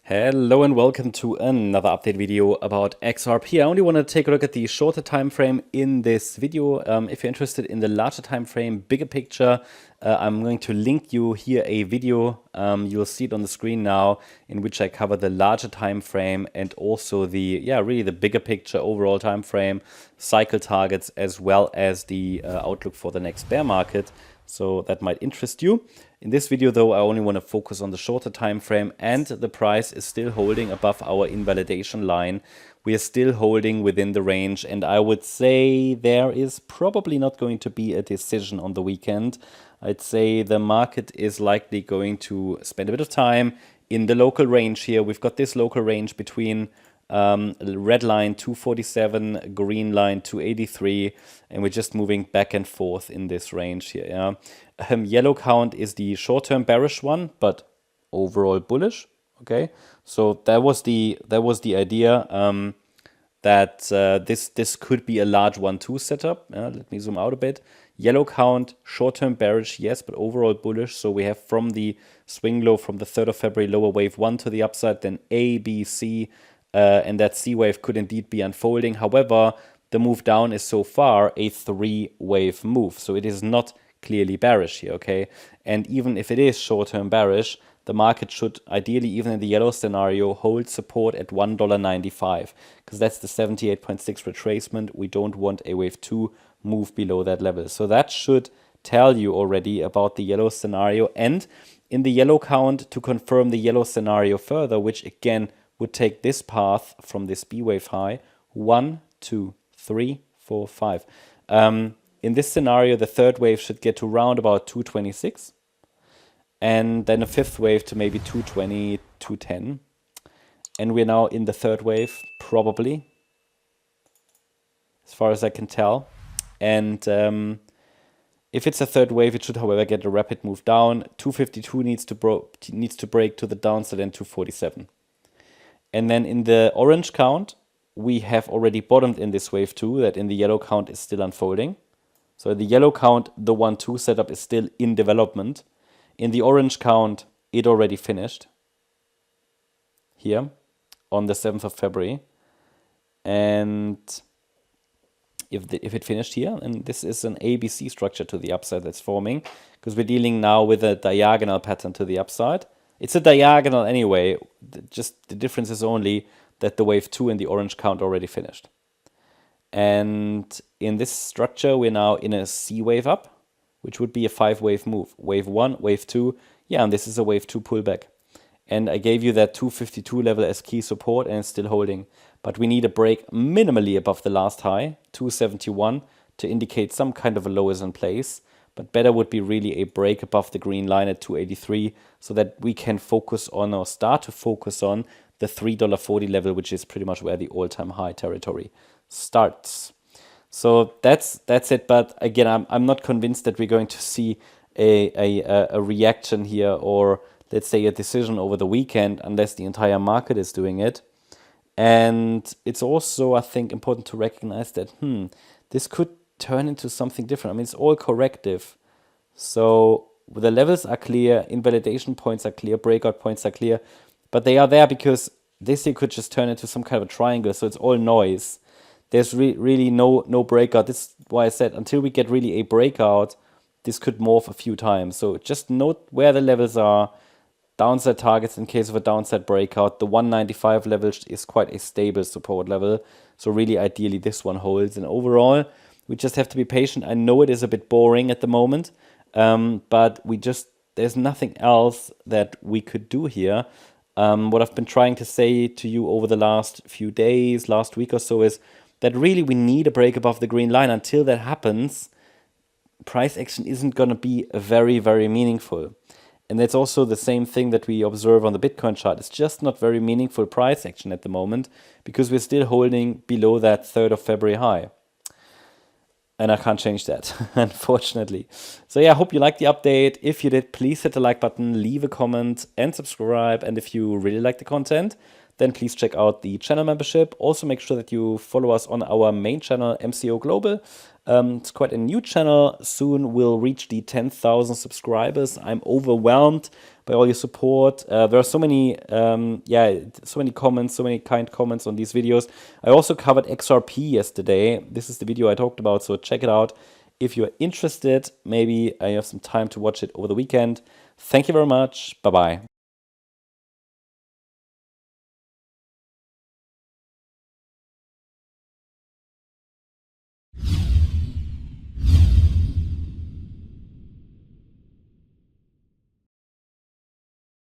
Hello and welcome to another update video about XRP. I only want to take a look at the shorter time frame in this video. If you're interested in the larger time frame, bigger picture, I'm going to link you here a video. You'll see it on the screen now, in which I cover the larger time frame and also the really the bigger picture overall time frame, cycle targets, as well as the outlook for the next bear market. So that might interest you. In this video, though, I only want to focus on the shorter time frame, and the price is still holding above our invalidation line. We are still holding within the range, and I would say there is probably not going to be a decision on the weekend. I'd say the market is likely going to spend a bit of time in the local range here. We've got this local range between red line 247, green line 283, and we're just moving back and forth in this range here. Yellow count is the short-term bearish one, but overall bullish. Okay, so that was the idea that this could be a large 1-2 setup. Let me zoom out a bit. Yellow count, short-term bearish, yes, but overall bullish. So we have from the swing low from the 3rd of February, lower wave 1 to the upside, then A, B, C, and that C wave could indeed be unfolding. However, the move down is so far a 3-wave move, so it is not clearly bearish here, okay? And even if it is short-term bearish, the market should ideally, even in the yellow scenario, hold support at $1.95, because that's the 78.6 retracement. We don't want a wave 2 move below that level. So that should tell you already about the yellow scenario. And in the yellow count, to confirm the yellow scenario further, which again would take this path from this B wave high, 1, 2, 3, 4, 5. In this scenario, the third wave should get to round about 226, and then a fifth wave to maybe 220, 210. And we're now in the third wave, probably, as far as I can tell. And if it's a third wave, it should, however, get a rapid move down. 252 needs to break to the downside, and 247. And then in the orange count, we have already bottomed in this wave 2, that in the yellow count is still unfolding. So in the yellow count, the 1-2 setup is still in development. In the orange count, it already finished here on the 7th of February. And if it finished here, and this is an ABC structure to the upside that's forming, because we're dealing now with a diagonal pattern to the upside. It's a diagonal anyway, just the difference is only that the wave 2 in the orange count already finished. And in this structure, we're now in a C wave up, which would be a 5-wave move. Wave 1, wave 2, and this is a wave 2 pullback. And I gave you that 252 level as key support, and it's still holding. But we need a break minimally above the last high, 271, to indicate some kind of a low is in place. But better would be really a break above the green line at 283, so that we can focus on, or start to focus on, the $3.40 level, which is pretty much where the all-time high territory starts. So that's it. But again, I'm not convinced that we're going to see a reaction here, or let's say a decision over the weekend, unless the entire market is doing it. And it's also, I think, important to recognize that this could turn into something different. I mean, it's all corrective. So the levels are clear, invalidation points are clear, breakout points are clear, but they are there because this here could just turn into some kind of a triangle. So it's all noise. There's really no breakout. This is why I said until we get really a breakout, this could morph a few times. So just note where the levels are. Downside targets in case of a downside breakout. The 195 level is quite a stable support level. So really ideally this one holds. And overall, we just have to be patient. I know it is a bit boring at the moment, but there's nothing else that we could do here. What I've been trying to say to you over the last few days, last week or so, is that really we need a break above the green line. Until that happens, price action isn't going to be very, very meaningful. And that's also the same thing that we observe on the Bitcoin chart. It's just not very meaningful price action at the moment, because we're still holding below that 3rd of February high. And I can't change that, unfortunately. So yeah, I hope you liked the update. If you did, please hit the like button, leave a comment, and subscribe. And if you really like the content, then please check out the channel membership. Also make sure that you follow us on our main channel, MCO Global. It's quite a new channel. Soon we'll reach the 10,000 subscribers. I'm overwhelmed by all your support. There are so many, so many comments, so many kind comments on these videos. I also covered XRP yesterday. This is the video I talked about, so check it out. If you're interested, maybe I have some time to watch it over the weekend. Thank you very much. Bye-bye.